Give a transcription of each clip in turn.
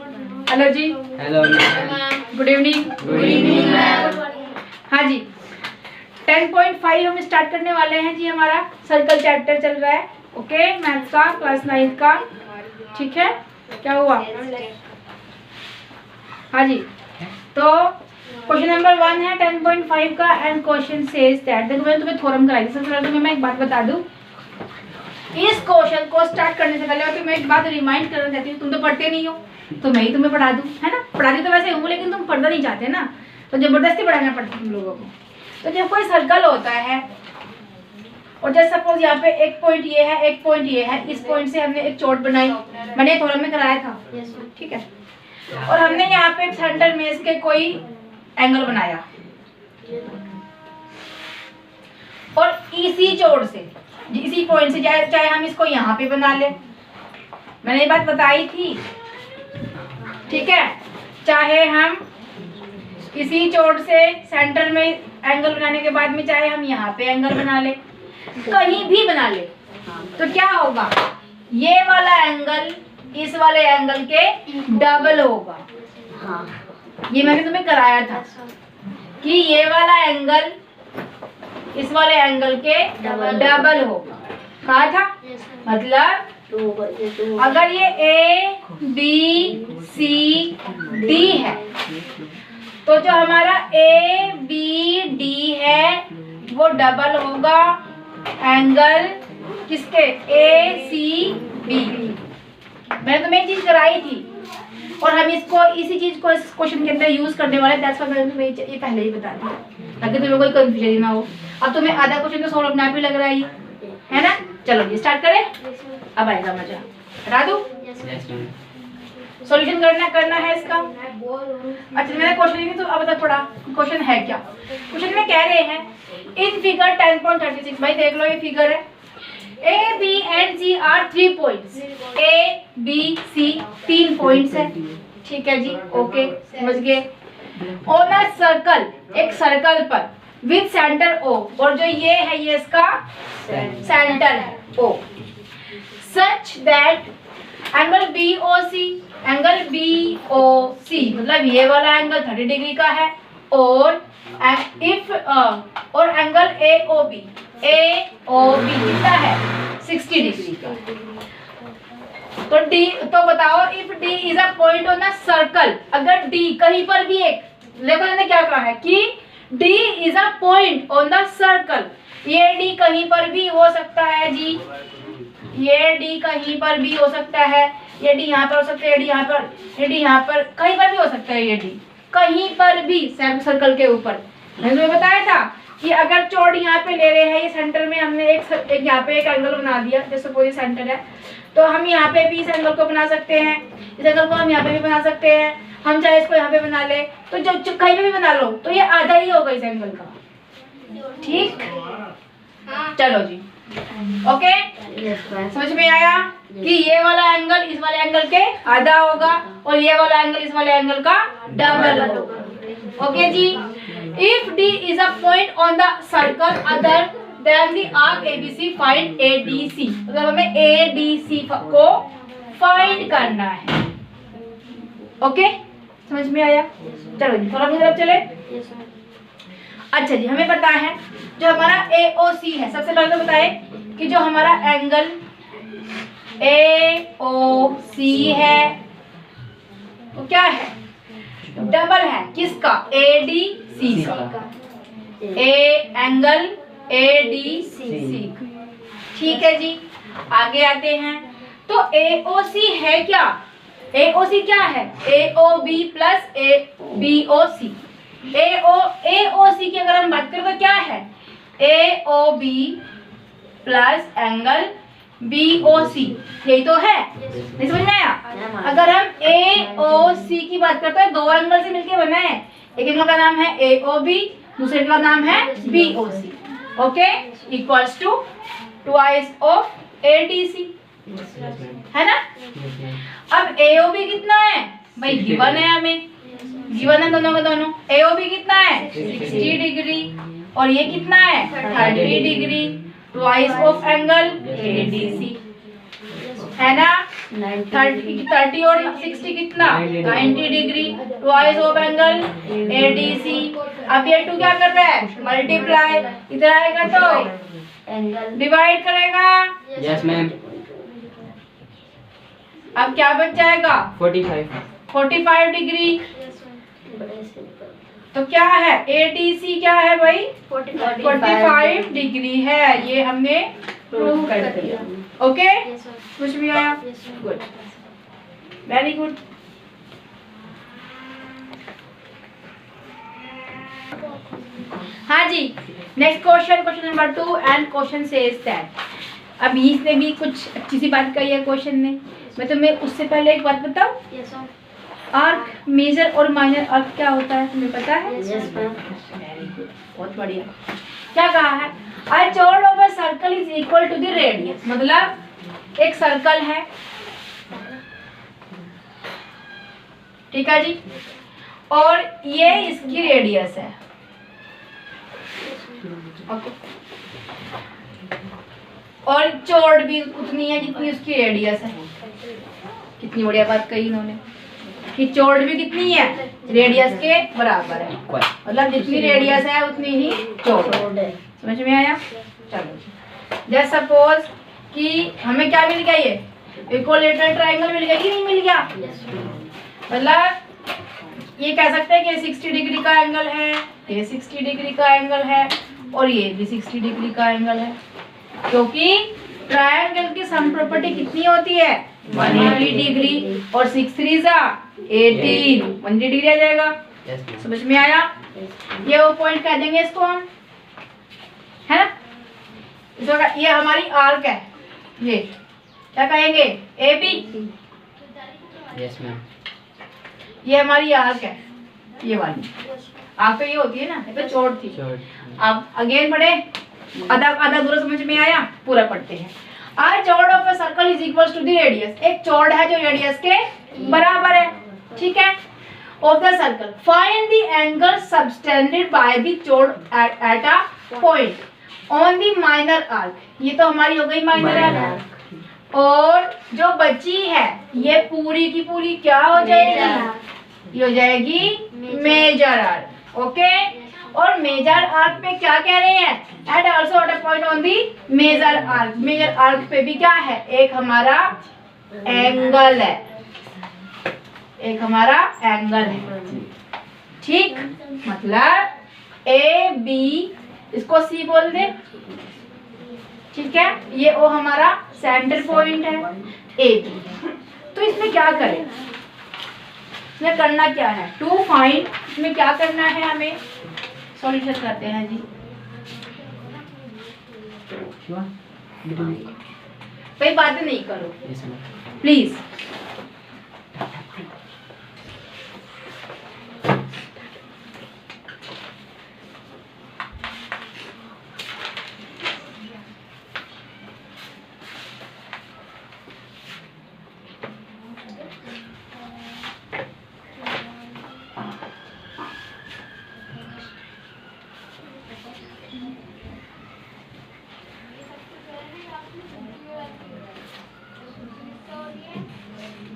Hello जी। Hello good evening. Good evening ma'am. हाँ जी, 10.5 हम स्टार्ट करने वाले हैं जी। हमारा सर्कल चैप्टर चल रहा है, ओके, मैथ्स का, क्लास 9 का। ठीक है, क्या हुआ? हाँ जी, तो क्वेश्चन नंबर 1 है 10.5 का एंड क्वेश्चन सेज दैट। देखो मैंने तुम्हें थ्योरम कराई थी। सबसे पहले तुम्हें मैं एक बात बता दूं, इस क्वेश्चन को स्टार्ट करने से पहले तुम्हें एक बात रिमाइंड करना चाहती हूँ। तुम तो पढ़ते नहीं हो, तो मैं ही तुम्हें पढ़ा दूं, है ना। पढ़ाती तो वैसे हूँ, लेकिन तुम पढ़ना नहीं चाहते ना, तो जबरदस्ती पढ़ाना पड़ता है तुम लोगों को। तो जब कोई सर्कल होता है और जैसे सपोज यहाँ पे एक पॉइंट ये है, एक पॉइंट ये है, इस पॉइंट से हमने एक चोट बनाई, मैंने थ्योरम में कराया था, ठीक है। और हमने यहाँ पे सेंटर में इसके कोई एंगल बनाया और इसी चोट से, इसी पॉइंट से, चाहे हम इसको यहाँ पे बना ले, मैंने ये बात बताई थी, ठीक है। चाहे हम इसी चोट से सेंटर में एंगल बनाने के बाद में चाहे हम यहाँ पे एंगल बना ले, कहीं भी बना ले, तो क्या होगा, ये वाला एंगल इस वाले एंगल के डबल होगा। हाँ, ये मैंने तुम्हें कराया था कि ये वाला एंगल इस वाले एंगल के डबल होगा। कहा था, मतलब अगर ये A B C D है, तो जो हमारा A B D है वो डबल होगा एंगल किसके, A C B। मैंने तुम्हें एक चीज कराई थी और हम इसको इसी चीज को इस क्वेश्चन के अंदर यूज करने वाले, दैट्स व्हाई मैंने तुम्हें ये पहले ही बता दिया ताकि तुम्हें कोई कंफ्यूजन ना हो। अब तुम्हें आधा क्वेश्चन तो सॉल्व अपने आप ही लग रहा है ना। चलो ये स्टार्ट करें, अब आएगा मजा। हटा दूं? सॉल्यूशन करना है इसका। अच्छा, मैंने क्वेश्चन नहीं तो अब तक पढ़ा, क्वेश्चन है क्या। क्वेश्चन में कह रहे हैं इन फिगर 10.36, भाई देख लो ये फिगर है, A, B and C are 3 points। A, B, C 3 points है, ठीक है जी, ओके, समझ गए। ऑन अ सर्कल, एक सर्कल पर विद सेंटर O, और जो ये है ये इसका सेंटर है O, such that angle BOC, angle BOC मतलब ये वाला एंगल 30 डिग्री का है, और इफ और एंगल AOB कितना है, 60 डिग्री का। तो बताओ if D is a point on a circle, अगर D कहीं पर भी एक, देखो मैंने क्या कहा है कि D is a point on the circle, ये D कहीं पर भी हो सकता है जी, ये D कहीं पर भी हो सकता है, ये D यहाँ पर हो सकता है, ये D यहाँ पर, ये D यहाँ पर, कहीं पर भी हो सकता है, ये D कहीं पर भी सर्कल के ऊपर। मैंने तुम्हें बताया था कि अगर चौड़ यहाँ पे ले रहे हैं, ये सेंटर में हमने एक यहाँ पे एक एंगल बना दिया, जैसे सपोज सेंटर है, तो हम यहाँ पे भी इस एंगल को बना सकते हैं, इस एंगल को हम यहाँ पे भी बना सकते हैं, हम चाहे इसको यहाँ पे बना ले, तो जो कहीं पे भी बना लो तो ये आधा ही होगा इस एंगल का, ठीक। चलो जी, ओके, समझ में आया कि ये वाला एंगल इस वाले एंगल के आधा होगा और ये वाला एंगल इस वाले एंगल का डबल होगा, ओके जी। If D is a point on the circle other than the arc ABC, find ADC। मतलब हमें ADC को फाइंड करना है, ओके, समझ में आया। चलो जी थोड़ा तरफ चले। अच्छा जी, हमें पता है जो हमारा AOC है, सबसे पहले तो बताए कि जो हमारा एंगल AOC है वो क्या है, डबल है किसका, ADC का, एंगल ADC, ठीक है जी। आगे आते हैं, तो AOC है क्या, AOC क्या है, AOB प्लस BOC। AOC की अगर हम बात करें तो क्या है, AOB प्लस एंगल BOC, यही तो है, नहीं समझ में आया। अगर हम AOC की बात करते हैं, दो एंगल से मिलकर बना है, एक एंगल का नाम है AOB, दूसरे एंगल का नाम है BOC, okay, equals to twice of ADC, है ना। अब AOB कितना है भाई, गिवन है, हमें गिवन है दोनों का दोनों। AOB कितना है 60 डिग्री और ये कितना है 30 degree, twice of angle ADC, है ना। 30 और 60 कितना 90 degree, twice of angle ADC। अब ये 2 क्या कर रहा है मल्टीप्लाई, इधर आएगा तो डिवाइड करेगा। Yes ma'am. अब क्या बच जाएगा 45 डिग्री। तो क्या है ADC क्या है भाई 45 डिग्री है, ये हमने प्रूव कर दिया। ओके कुछ भी आया, गुड, वेरी गुड। हाँ जी, next question, question number 2 and question says that. अब इसने भी कुछ अच्छी सी बात कही है क्वेश्चन ने। मैं तुम्हें उससे पहले एक बात बताऊं, आर्क मेजर और माइनर आर्क क्या होता है तुम्हें पता है? Yes ma'am. वेरी गुड, बहुत बढ़िया। क्या कहा है, a chord of a circle is equal to the radius. मतलब एक सर्कल है, ठीक है जी, और ये इसकी रेडियस है। ओके, और चौड़ भी उतनी है जितनी उसकी रेडियस है। कितनी बढ़िया बात कही इन्होंने कि चौड़ भी कितनी है रेडियस के बराबर है, मतलब जितनी रेडियस है उतनी ही चौड़ है। समझ में आया? चलो, जस्ट सपोज कि हमें क्या मिल गया, ये इक्विलेटरल ट्रायंगल मिल गया कि नहीं मिल गया? मतलब ये कह सकते हैं कि 60 डिग्री का एंगल है, ये 60 डिग्री का एंगल है, और ये भी 60 डिग्री का एंगल है, क्योंकि ट्रायंगल की सम प्रॉपर्टी कितनी होती है 180 डिग्री, और 6 3 18 180 डिग्री आ जाएगा। समझ में आया? ये वो पॉइंट कह देंगे इसको हम, है ना? ये हमारी आर्क है, ये क्या कहेंगे AB। Yes ma'am. ये हमारी आर्क है, ये वाली आर्क तो ये होती है ना, ये तो चौड़ थी। अब अगेन पढ़े, आधा आधा दूर समझ में आया, पूरा पढ़ते हैं। A chord of a circle is equals to the radius. एक चौड़ है जो रेडियस के बराबर है, ठीक है, of the circle. Find the angle subtended by the chord at a point on the minor arc. ये तो हमारी हो गई माइनर आर्क, और जो बची है ये पूरी की पूरी क्या हो जाएगी, ये हो जाएगी मेजर आर्क। ओके, और मेजर आर्क पे क्या कह रहे हैं, at also at a point on the major arc. Major arc पे भी क्या है, एक हमारा एंगल है, एक हमारा एंगल है, ठीक। मतलब AB, इसको C बोल दे, ठीक है, ये वो हमारा सेंटर पॉइंट है AB। तो इसमें क्या करें, इसमें करना क्या है, टू फाइंड, इसमें क्या करना है, हमें सॉल्यूशन करते हैं जी। भाई बातें नहीं करो प्लीज।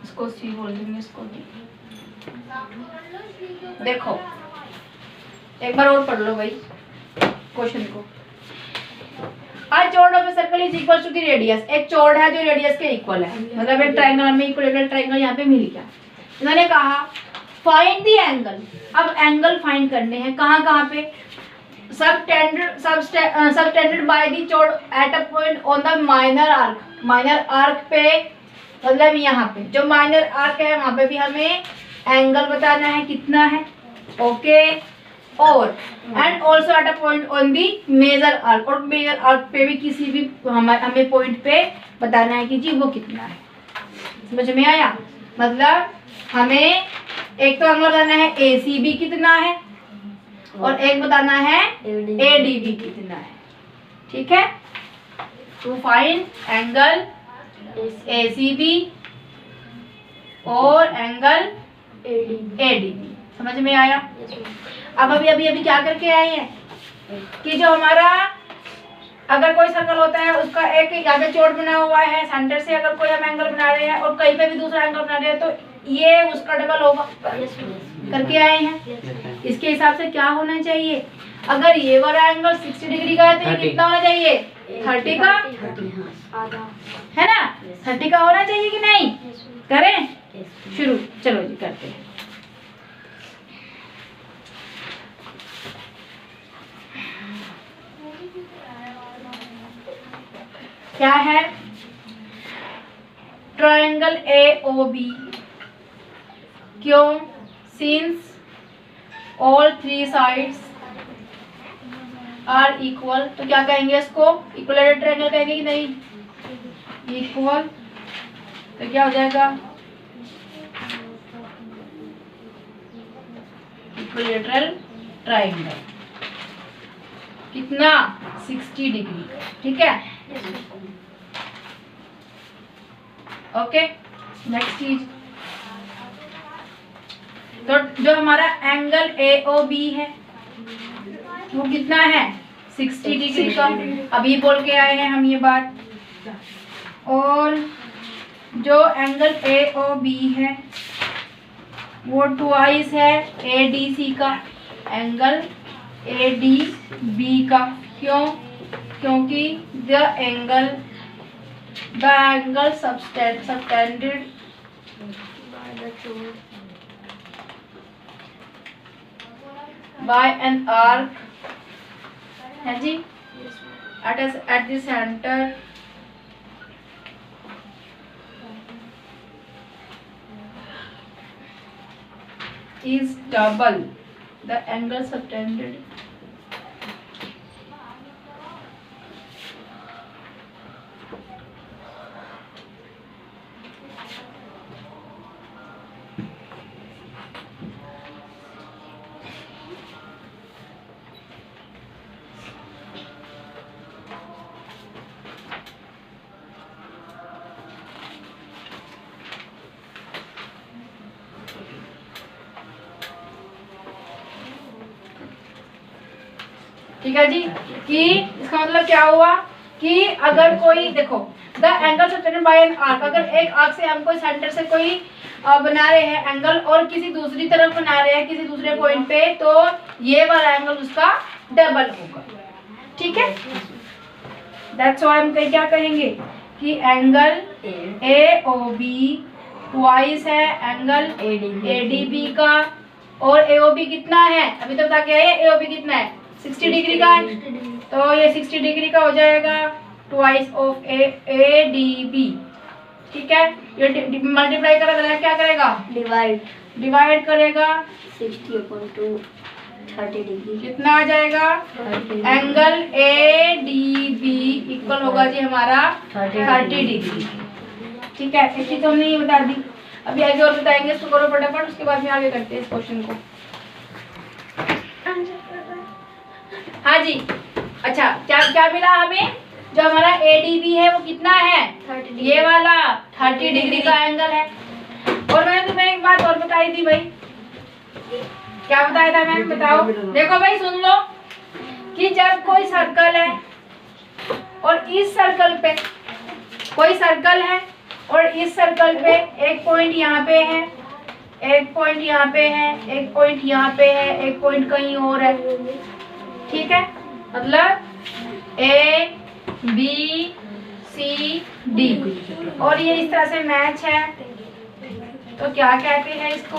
इसको सी बोल देंगे, इसको भी। देखो एक बार और पढ़ लो भाई क्वेश्चन को। आज chord of circle is equal to the radius. एक चौड़ है जो रेडियस के इक्वल है, मतलब एक ट्रायंगल में इक्विलेटरल ट्रायंगल यहाँ पे मिल गया। उन्होंने कहा फाइंड द एंगल। अब एंगल फाइंड करने हैं, कहाँ कहाँ पे, subtended by the chord at a point on the minor arc. Minor arc पे मतलब यहाँ पे जो माइनर आर्क है वहां पे भी हमें एंगल बताना है कितना है। ओके, और and also at a point on the major arc. और मेजर आर्क पे भी किसी भी हमें पॉइंट पे बताना है कि जी वो कितना है। समझ में आया? मतलब हमें एक तो एंगल बताना है ACB कितना है, और एक बताना है ADB कितना है, ठीक है। टू फाइंड एंगल ACB और एंगल ADB। समझ में आया? अब अभी क्या करके आए हैं कि जो हमारा अगर कोई सर्कल होता है उसका एक यहाँ पे चोट बना हुआ है, सेंटर से अगर कोई हम एंगल बना रहे हैं और कहीं पे भी दूसरा एंगल बना रहे हैं तो ये उसका डबल होगा। करके आए हैं। इसके हिसाब से क्या होना चाहिए, अगर ये वाला एंगल 60 डिग्री का है तो ये 30 कितना होना चाहिए, 30 का, है ना, 30 का होना चाहिए कि नहीं। करें शुरू, चलो जी करते हैं। क्या है, ट्रायंगल AOB, क्यों, since all 3 sides are equal, तो क्या कहेंगे इसको, इक्विलेटरल ट्रायंगल कहेंगे कि नहीं, इक्वल, तो क्या हो जाएगा, इक्विलेटरल ट्रायंगल, कितना, 60 डिग्री, ठीक है। ओके, नेक्स्ट चीज, तो जो हमारा एंगल AOB है वो कितना है, 60 डिग्री का, अभी बोल के आए हैं हम ये बात। और जो एंगल AOB है वो ट्वाइस है ADC का, एंगल ADB का, क्यों, क्योंकि the angle subtended by an arc है जी, at the center is double the angle subtended ठीक है जी, कि इसका मतलब क्या हुआ कि अगर कोई देखो the angle subtended bye an arc, अगर एक आर्क से हम कोई सेंटर से कोई बना रहे हैं एंगल और किसी दूसरी तरफ बना रहे हैं किसी दूसरे पॉइंट पे, तो ये वाला एंगल उसका डबल होगा, ठीक है। दैट्स व्हाई हम क्या कहेंगे कि एंगल AOB ट्वाइस है एंगल ADB का, और AOB कितना है, अभी तो बता के आए, AOB कितना है, 60 डिग्री का है, तो ये 60 डिग्री का हो जाएगा ट्वाइस ऑफ ADB, ठीक है। ये मल्टीप्लाई करेगा, क्या करेगा, डिवाइड करेगा 60/2 30 डिग्री, कितना आ जाएगा, एंगल ADB इक्वल होगा जी हमारा 30 डिग्री, ठीक है। एक चीज तो हमने ये बता दी, अभी आगे और बताएंगे, इसको करो फटाफट, उसके बाद में आगे करते हैं इस क्वेश्चन को। हाँ जी, अच्छा क्या क्या मिला हमें, जो हमारा ADB है वो कितना है, 30 ये वाला 30 डिग्री का एंगल है। और मैंने तुम्हें एक बात और बताई थी भाई, क्या बताया था मैंने, बताओ, देखो भाई सुन लो, कि जब कोई सर्कल है और इस सर्कल पे कोई सर्कल है और इस सर्कल पे एक पॉइंट यहाँ पे है, एक पॉइंट यहाँ पे है, एक पॉइंट यहाँ पे है, एक पॉइंट कहीं और है, ठीक है, मतलब ABCD, और ये इस तरह से मैच है, तो क्या कहते हैं इसको,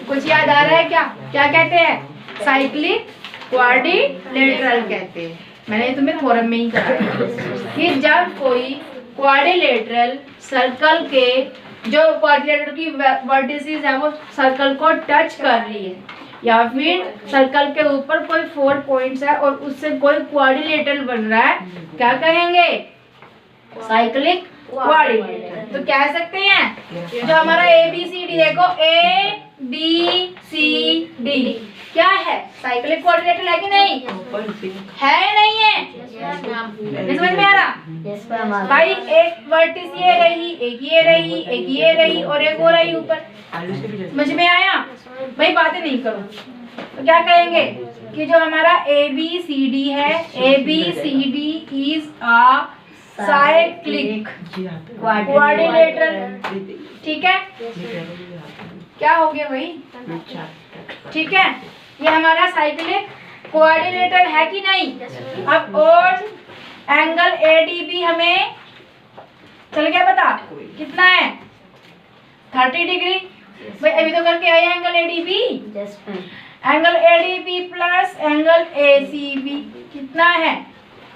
कुछ याद आ रहा है क्या, क्या कहते हैं, साइक्लिक क्वाड्रिलेटरल कहते हैं। मैंने तुम्हें फोरम में ही कहा कि जब कोई क्वाड्रिलेटरल सर्कल के, जो क्वाड्रिलेटरल की वर्टिसेस है वो सर्कल को टच कर रही है, या फिर सर्कल के ऊपर कोई 4 पॉइंट्स है और उससे कोई क्वाड्रिलेटरल बन रहा है, क्या कहेंगे, साइक्लिक क्वाड्रिलेटरल। तो कह सकते हैं जो हमारा ABCD देखो, ABCD क्या है, साइक्लिक क्वाड्रिलेटरल है कि नहीं, है नहीं है, समझ में आ रहा भाई, एक वर्टिस ये रही, एक ये रही, एक ये रही और एक वो रही ऊपर, समझ में आया भाई, बातें नहीं करो, तो क्या कहेंगे, कि जो हमारा ABCD है, ABCD is a cyclic quadrilateral. ठीक है, क्या हो गया भाई? ठीक है, ये हमारा साइक्लिक क्वाड्रिलेटरल है कि नहीं? अब और एंगल ADB हमें चल गया पता कितना है? 30 डिग्री। भाई अभी तो करके आए angle ADB। Yes ma'am. Angle ADB plus angle ACB कितना है?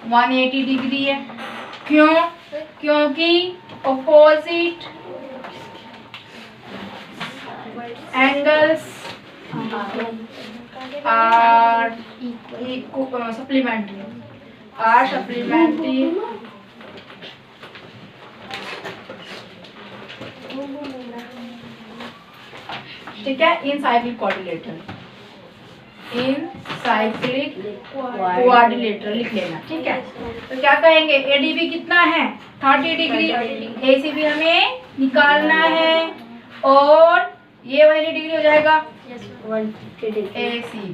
180 डिग्री है। क्यों? क्योंकि ऑपोजिट एंगल्स आर सप्लीमेंट्री, ठीक है, इन साइक्लिक क्वाड्रिलेटरल, इन साइक्लिक क्वाड्रिलेटरल लिख लेना। ठीक है, तो क्या कहेंगे? ADB कितना है? 30 डिग्री। ACB हमें निकालना है और ये 180 डिग्री हो जाएगा 150 डिग्री। ACB।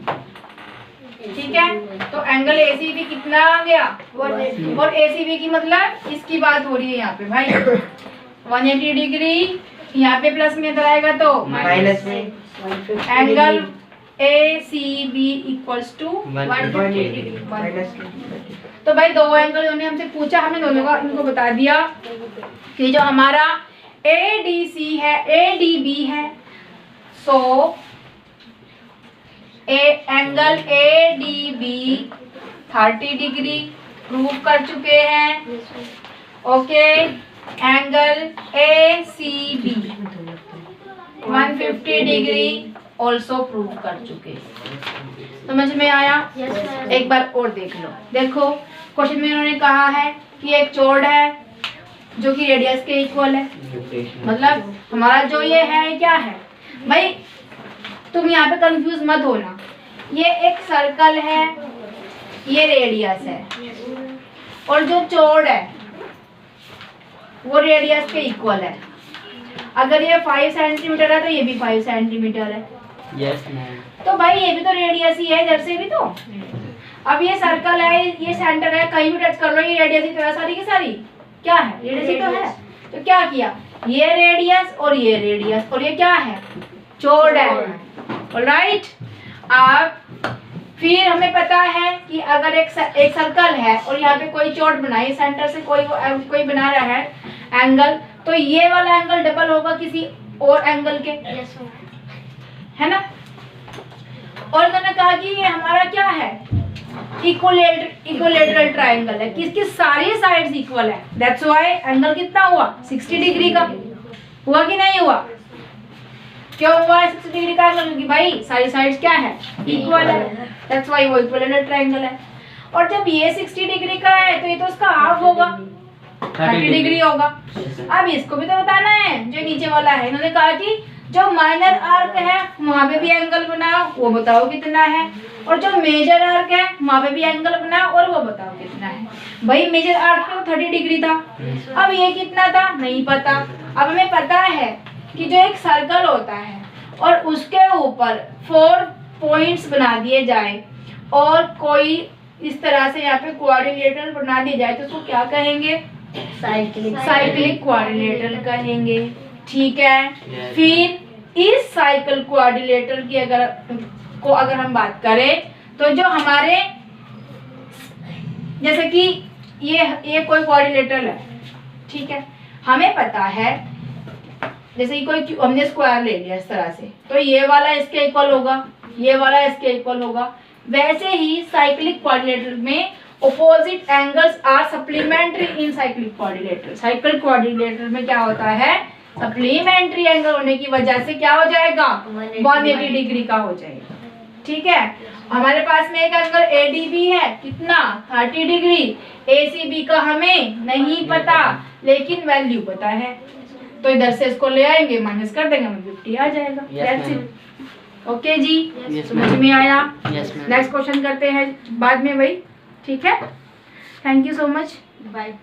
ठीक है, तो एंगल ACB कितना आ गया? 180। और ACB की मतलब इसकी बात हो रही है यहाँ पे भाई। 180 डिग्री, यहाँ पे प्लस में इधर आएगा तो माइनस में। Angle ACB equals to 120 degree. तो भाई दो एंगल उन्होंने हमसे पूछा, हमने दोनों का इनको बता दिया कि जो हमारा ADC है, ADB है, so angle ADB 30 degree prove कर चुके हैं। Okay, angle ACB 150 degree also prove कर चुके। समझ में आया? एक बार और देख लो। देखो क्वेश्चन में उन्होंने कहा है कि एक चौड़ है जो कि रेडियस के इक्वल है। मतलब हमारा जो ये है क्या है भाई, तुम यहाँ पे कंफ्यूज मत होना। ये एक सर्कल है, ये रेडियस है, और जो चौड़ है वो रेडियस के इक्वल है। अगर ये 5 सेंटीमीटर है तो ये भी 5 सेंटीमीटर है। Yes ma'am. तो भाई ये भी तो रेडियस ही है, इधर से भी तो। अब ये सर्कल है, ये सेंटर है, कहीं भी टच कर लो ये रेडियस ही तो है। सारी की सारी क्या है? रेडियस ही तो है। तो क्या किया? ये रेडियस और ये रेडियस, और ये क्या है? चौड़ है। ऑलराइट, अब फिर हमें पता है कि अगर एक सर्कल है और यहाँ पे कोई चौड़ बनाई, सेंटर से कोई बना रहा है एंगल, तो ये वाला एंगल डबल होगा किसी और एंगल के, है ना? और मैंने कहा कि ये हमारा क्या है? इक्विलेटरल ट्रायंगल है, किसकी सारी साइड्स इक्वल है। दैट्स व्हाई एंगल कितना हुआ? 60 डिग्री का। हुआ कि नहीं हुआ? क्यों हुआ 60 डिग्री का एंगल? क्योंकि भाई सारी साइड्स क्या है? इक्वल है। दैट्स व्हाई वो इक्विलेटरल ट्रायंगल है। और जब ये 60 डिग्री का है तो ये तो उसका हाफ होगा, 30 डिग्री होगा। अब इसको भी तो बताना है जो नीचे वाला है। इन्होंने कहा कि जो माइनर आर्क है वहां पे भी एंगल बनाओ, वो बताओ कितना है, और जो मेजर आर्क है वहां पे भी एंगल बनाओ और वो बताओ कितना है। भाई मेजर आर्क पे तो 30 डिग्री था, अब ये कितना था नहीं पता। अब हमें पता है कि जो एक सर्कल होता है और उसके ऊपर 4 पॉइंट्स बना दिए जाए और कोई इस तरह से यहाँ पे क्वाड्रिलेटरल बना दिया जाए तो उसको क्या कहेंगे? साइक्लिक क्वाड्रिलेटरल कहेंगे। ठीक है, फिर इस साइकिल क्वाड्रिलेटरल की अगर हम बात करें तो जो हमारे जैसे कि ये कोई क्वाड्रिलेटरल है, ठीक है, हमें पता है जैसे कि कोई हमने स्क्वायर ले लिया इस तरह से, तो ये वाला इसके इक्वल होगा, ये वाला इसके इक्वल होगा। वैसे ही साइक्लिक क्वाड्रिलेटरल में opposite angles are supplementary in cyclic quadrilateral. Cyclic quadrilateral में क्या होता है? सप्लीमेंट्री एंगल होने की वजह से क्या हो जाएगा? 180 डिग्री का हो जाएगा। ठीक है, हमारे पास में एक एंगल ADB है, कितना? 30 डिग्री। ACB का हमें नहीं पता लेकिन वैल्यू पता है, तो इधर से इसको ले आएंगे, माइनस कर देंगे, 150 आ जाएगा। That's it. ओके जी, समझ में आया? नेक्स्ट क्वेश्चन करते हैं बाद में भाई। ठीक है, thank you so much, bye.